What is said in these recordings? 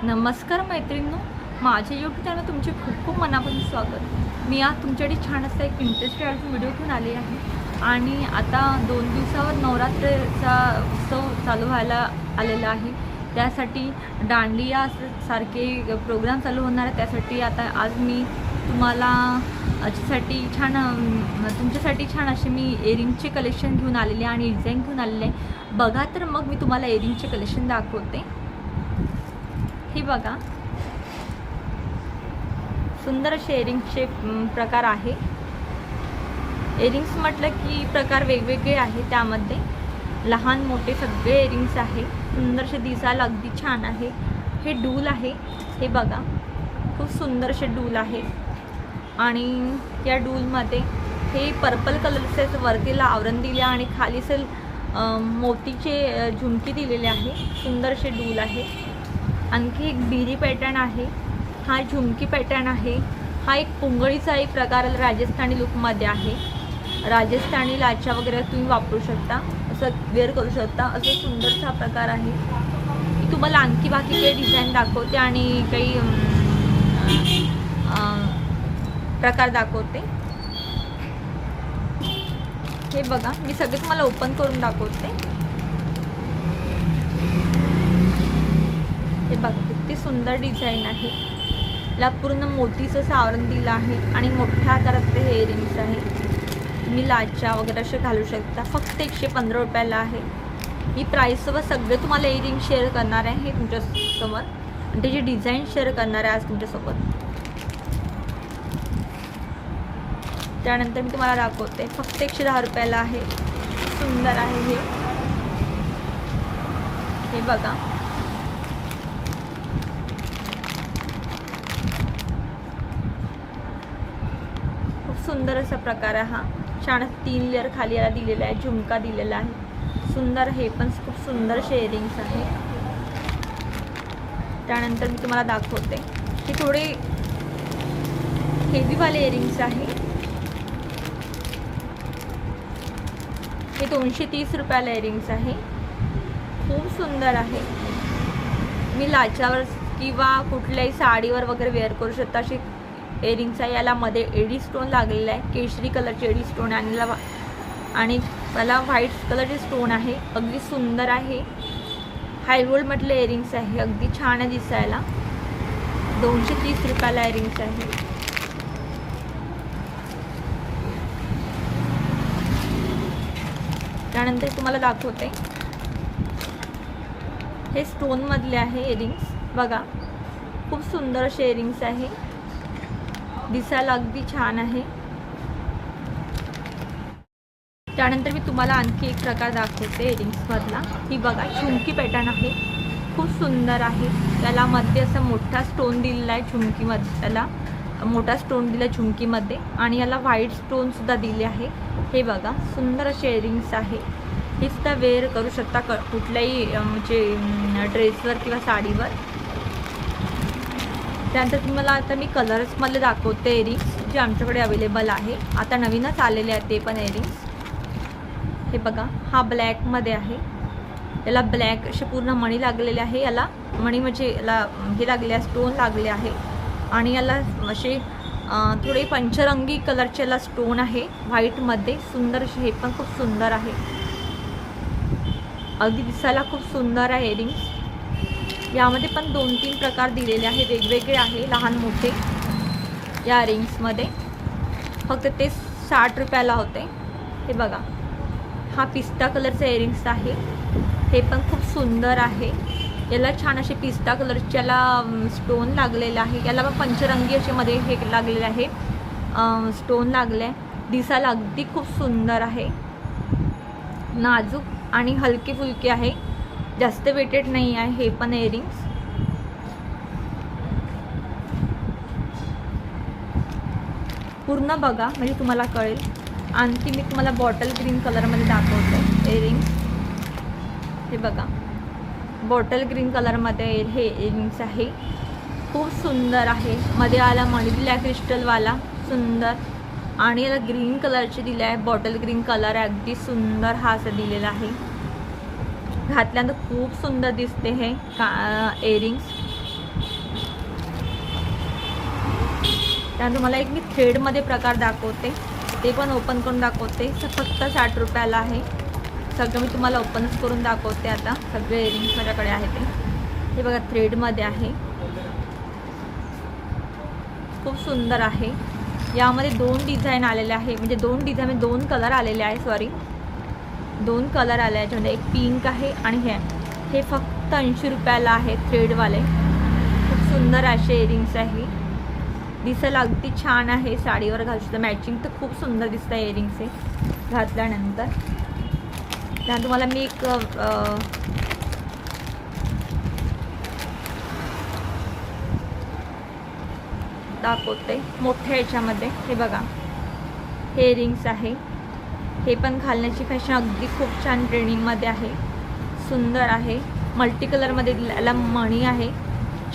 नमस्कार मैत्रिणींनो, माझ्या यूट्यूब चॅनल तुमचे खूप खूप मनापासून स्वागत। मी आज तुमच्याकडे छान असा एक इंटरेस्टेड व्हिडिओ घेऊन आले आहे आणि आता 2 दिवसावर नवरात्रीचा उत्सव चालू व्हायला आलेला आहे। त्यासाठी दांडिया सारखे प्रोग्राम चालू होणार आहे। त्यासाठी आता आज मी तुम्हाला तुमच्यासाठी छान असे मी इयरिंगचे कलेक्शन घेऊन आलेले आणि डिझाईन घेऊन आलेले आहे। बघा तर मग मी तुम्हाला इयरिंगचे कलेक्शन दाखवते। हे बघा, सुंदर असे इयरिंगचे प्रकार आहे। इयरिंग्स म्हटलं की प्रकार वेगवेगळे आहेत, त्यामध्ये लहान मोठे सगळे इयरिंग्स आहे। सुंदरसे दिसायला अगदी छान आहे। हे डूल आहे, हे बघा खूप सुंदर असे डूल आहे आणि या डूलमध्ये हे पर्पल कलरचे वरतीला आवरण दिले आणि खाली असेल मोतीचे झुमकी दिलेले आहे। सुंदर असे डूल आहे। आणखी एक बिरी पॅटर्न आहे, हा झुमकी पॅटर्न आहे। हा एक पुंगळीचा एक प्रकार राजस्थानी लुकमध्ये आहे। राजस्थानी लाचा वगैरे तुम्ही वापरू शकता, असं वेअर करू शकता। असं सुंदरसा प्रकार आहे। मी तुम्हाला आणखी बाकी काही डिझाईन दाखवते आणि काही प्रकार दाखवते। हे बघा, मी सगळे तुम्हाला ओपन करून दाखवते। हे बघा किती सुंदर डिझाईन आहे। याला पूर्ण मोतीचं आवरण दिलं आहे आणि मोठ्या आकारातले हे इयरिंग्स आहे। तुम्ही लाचा वगैरे असे घालू शकता। फक्त 115 रुपयाला आहे। मी प्राईससोबत सगळे तुम्हाला इयरिंग शेअर करणार आहे, हे तुमच्यासमोर आणि त्याची डिझाईन शेअर करणार आहे आज तुमच्यासोबत। त्यानंतर मी तुम्हाला दाखवते, फक्त 110 रुपयाला आहे। सुंदर आहे हे बघा। सुंदर असा प्रकार आहे हा। छान 3 लेअर खाली याला दिलेला आहे, झुमका दिलेला आहे। सुंदर, हे पण खूप सुंदर इयरिंग्स आहे। त्यानंतर मी तुम्हाला दाखवते, हे थोडे हेवीवाले इयरिंग्स आहे। हे 230 रुपयाला इयरिंग्स आहे। खूप सुंदर आहे। मी लाच्यावर किंवा कुठल्याही साडीवर वगैरे वेअर करू शकता अशी इयरिंग्स आहे। याला मध्ये एडी स्टोन लागलेला आहे, केशरी कलरचे एडी स्टोन आणि मला व्हाईट कलरचे स्टोन आहे। अगदी सुंदर आहे। हाय गोल्ड म्हटले इयरिंग्स आहे, अगदी छान आहे दिसायला। 230 रुपयाला इयरिंग्स आहे। त्यानंतर तुम्हाला दाखवते, हे स्टोन मधले आहे इयरिंग्स। बघा खूप सुंदर असे इयरिंग्स आहे, दिसायला अगदी छान आहे। त्यानंतर मी तुम्हाला आणखी एक प्रकार दाखवते इयरिंग्स मधला। ही बघा, झुमकी पॅटर्न आहे, खूप सुंदर आहे। त्याला मध्ये असा मोठा स्टोन दिलेला आहे झुमकीमध्ये, त्याला मोठा स्टोन दिला झुमकीमध्ये आणि याला व्हाईट स्टोन सुद्धा दिले आहे। हे बघा, सुंदर असे इयरिंग्स आहे। हे सुद्धा वेअर करू शकता कुठल्याही म्हणजे ड्रेसवर किंवा साडीवर। त्यानंतर तुम्हाला आता मी कलर्समध्ये दाखवते इयरिंग्स जे आमच्याकडे अवेलेबल आहे। आता नवीनच आलेले आहेत ते पण इयरिंग्स। हे बघा, हा ब्लॅकमध्ये आहे। याला ब्लॅक असे पूर्ण मणी लागलेले आहे। याला मणी म्हणजे याला हे लागले आहे, स्टोन लागले आहे आणि याला असे थोडे पंचरंगी कलरचे याला स्टोन आहे व्हाईटमध्ये। सुंदर असे, हे पण खूप सुंदर आहे। अगदी दिसायला खूप सुंदर आहे इयरिंग्स। यामध्ये पण 2-3 प्रकार दिलेले आहे, वेगवेगळे आहे लहान मोठे या इयरिंग्समध्ये। फक्त ते 60 रुपयाला होते। हे बघा, हा पिस्ता कलरचा इयरिंग्स आहे। हे पण खूप सुंदर आहे। याला छान असे पिस्ता कलरचे याला स्टोन लागलेला आहे। याला पण पंचरंगी असे मध्ये हे लागलेले आहे, स्टोन लागले। दिसायला अगदी खूप सुंदर आहे, नाजूक आणि हलके फुलके आहे, जास्त वेटेड नाही आहे हे पण इयरिंग्स। पूर्ण बघा म्हणजे तुम्हाला कळेल। आणखी मी तुम्हाला बॉटल ग्रीन कलरमध्ये दाखवते इयरिंग्स। हे बघा, बॉटल ग्रीन कलरमध्ये हे इयरिंग्स आहे। खूप सुंदर आहे। मध्ये आला मणी दिला क्रिस्टलवाला, सुंदर, आणि याला ग्रीन कलरचे दिले आहे, बॉटल ग्रीन कलर आहे, अगदी सुंदर हा असं दिलेला आहे। घातल्यानंतर खूप सुंदर दिसते हे इयरिंग्स। त्यानंतर तुम्हाला एक मी थ्रेडमध्ये प्रकार दाखवते, ते पण ओपन करून दाखवते. फक्त 60 रुपयाला आहे. सगळं मी तुम्हाला ओपनच करून दाखवते. आता सगळे इयरिंग्स माझ्याकडे आहे ते. हे बघा थ्रेडमध्ये आहे, खूप सुंदर आहे. यामध्ये 2 डिझाईन आलेले आहे, म्हणजे 2 डिझाईन 2 कलर आलेले आहे. सॉरी 2 कलर आले आहे. याच्यामध्ये एक पिंक आहे आणि हे फक्त 80 रुपयाला आहे. थ्रेडवाले खूप सुंदर असे इयरिंग्स आहे. दिसायला अगदी छान आहे. साडीवर घालू शकता. मॅचिंग तर खूप सुंदर दिसतं इयरिंग्स हे घातल्यानंतर. त्यानंतर तुम्हाला मी एक दाखवते मोठ्या याच्यामध्ये. हे बघा हे इयरिंग्स आहे. हे पण घालण्याची फॅशन अगदी खूप छान ट्रेंडिंगमध्ये आहे. सुंदर आहे. मल्टी कलरमध्ये याला मणी आहे,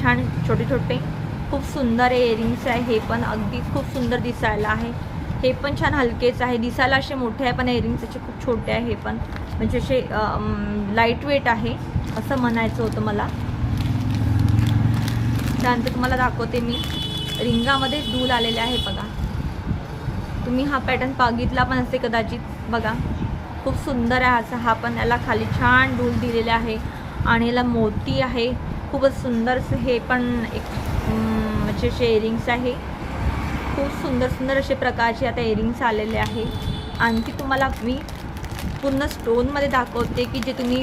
छान छोटे छोटे. खूप सुंदर हे इयरिंग्स आहे. हे पण अगदी खूप सुंदर दिसायला आहे. हे पण छान हलकेच आहे. दिसायला असे मोठे आहे पण इयरिंग्स असे खूप छोटे आहे. हे पण म्हणजे असे लाईट वेट आहे असं म्हणायचं होतं मला. त्यानंतर तुम्हाला दाखवते मी रिंगामध्ये डूल आलेले आहे. बघा तुम्ही हा पॅटर्न बघितला पण असे कदाचित. बघा खूप सुंदर आहे असा हा पण. याला खाली छान डूल दिलेले आहे आणि याला मोती आहे. खूपच सुंदर हे पण एक म्हणजे असे इयरिंग्स आहे. खूप सुंदर सुंदर असे प्रकारचे आता इयरिंग्स आलेले आहे. आणखी तुम्हाला मी पूर्ण स्टोनमध्ये दाखवते की जे तुम्ही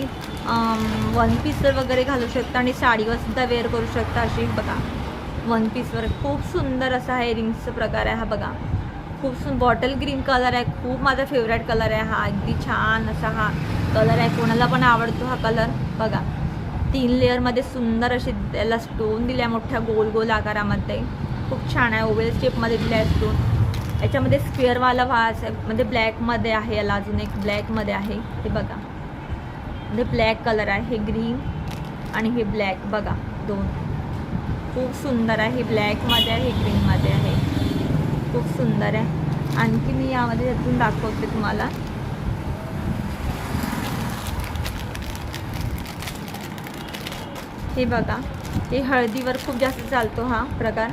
वन पीसवर वगैरे घालू शकता आणि साडीवर सुद्धा वेअर करू शकता. अशी बघा वन पीसवर खूप सुंदर असा हा इयरिंग्सचा प्रकार आहे. हा बघा खूप बॉटल ग्रीन कलर आहे. खूप माझा फेवरेट कलर आहे हा. अगदी छान असा हा कलर आहे. कोणाला पण आवडतो हा कलर. बघा 3 लेअरमध्ये सुंदर असे त्याला स्टोन दिले आहे मोठ्या गोल गोल आकारामध्ये. खूप छान आहे. ओवेल शेपमध्ये दिले आहे स्टोन. याच्यामध्ये स्क्वेअरवाला वास आहे, म्हणजे ब्लॅकमध्ये आहे. याला अजून एक ब्लॅकमध्ये आहे. हे बघा म्हणजे ब्लॅक कलर आहे. हे ग्रीन आणि हे ब्लॅक. बघा 2 खूप सुंदर आहे. हे ब्लॅकमध्ये आहे, हे ग्रीनमध्ये आहे. खूप सुंदर आहे. आणखी मी यामध्ये अजून दाखवते तुम्हाला. हे बघा हे हळदीवर खूप जास्त चालतो हा प्रकार.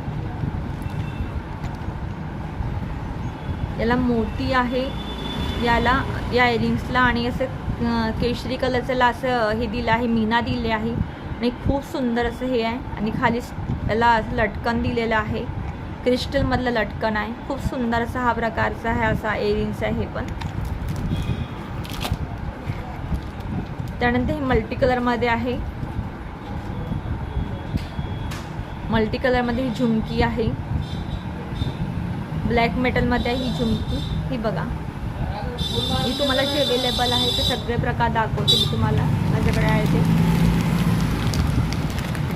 याला मोती आहे याला या इयरिंग्सला आणि असं केशरी कलरचं असं हे दिलं आहे, मीना दिले आहे आणि खूप सुंदर असं हे आहे. आणि खाली याला असं लटकन दिलेलं आहे, क्रिस्टलमधलं लटकन आहे. खूप सुंदर असा हा प्रकारचा आहे असा इयरिंग्स आहे हे पण. त्यानंतर हे मल्टी कलरमध्ये आहे. मल्टी कलरमध्ये ही झुमकी आहे. ब्लॅक मेटलमध्ये आहे ही झुमकी. ही बघा ही तुम्हाला जे अवेलेबल आहे ते सगळे प्रकार दाखवते मी तुम्हाला. माझ्याकडे आहे ते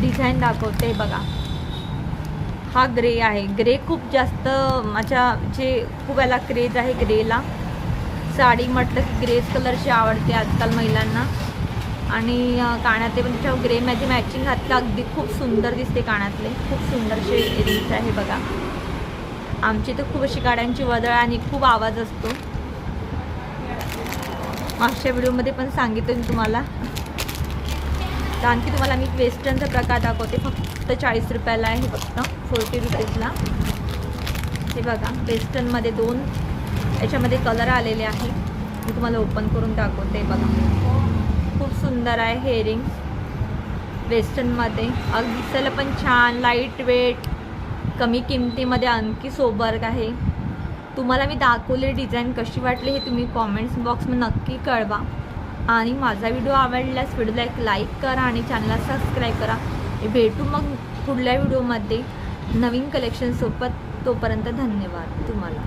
डिझाईन दाखवते. बघा हा ग्रे आहे. ग्रे खूप जास्त माझ्या जे खूप याला क्रेज आहे ग्रेला. साडी म्हटलं की ग्रेच कलरची आवडते आजकाल महिलांना. आणि कानातले पण त्याच्या ग्रे मध्ये मॅचिंग घातलं अगदी खूप सुंदर दिसते. कानातले खूप सुंदरसे इयरिंग्स आहे. बघा आमची तर खूप अशी गाड्यांची वदळ आणि खूप आवाज असतो. मागच्या व्हिडिओमध्ये पण सांगितलं मी तुम्हाला. तर आणखी तुम्हाला मी वेस्टर्नचा प्रकार दाखवते. फक्त 40 रुपयाला आहे. फक्त 40 रुपीजला. हे बघा वेस्टर्नमध्ये 2 याच्यामध्ये कलर आलेले आहे. मी तुम्हाला ओपन करून दाखवते. बघा खूप सुंदर आहे हे इयरिंग्स वेस्टर्नमध्ये. अगदी दिसायला पण छान, लाईट वेट, कमी किमतीमध्ये, आणखी सोबर आहे. तुम्हाला मी दाखवले डिझाईन कशी वाटली हे तुम्ही कॉमेंट्स बॉक्समध्ये नक्की कळवा. आणि माझा व्हिडिओ आवडल्यास व्हिडिओला एक लाईक करा आणि चॅनलला सबस्क्राईब करा. भेटू मग पुढल्या व्हिडिओमध्ये नवीन कलेक्शनसोबत. तोपर्यंत धन्यवाद तुम्हाला.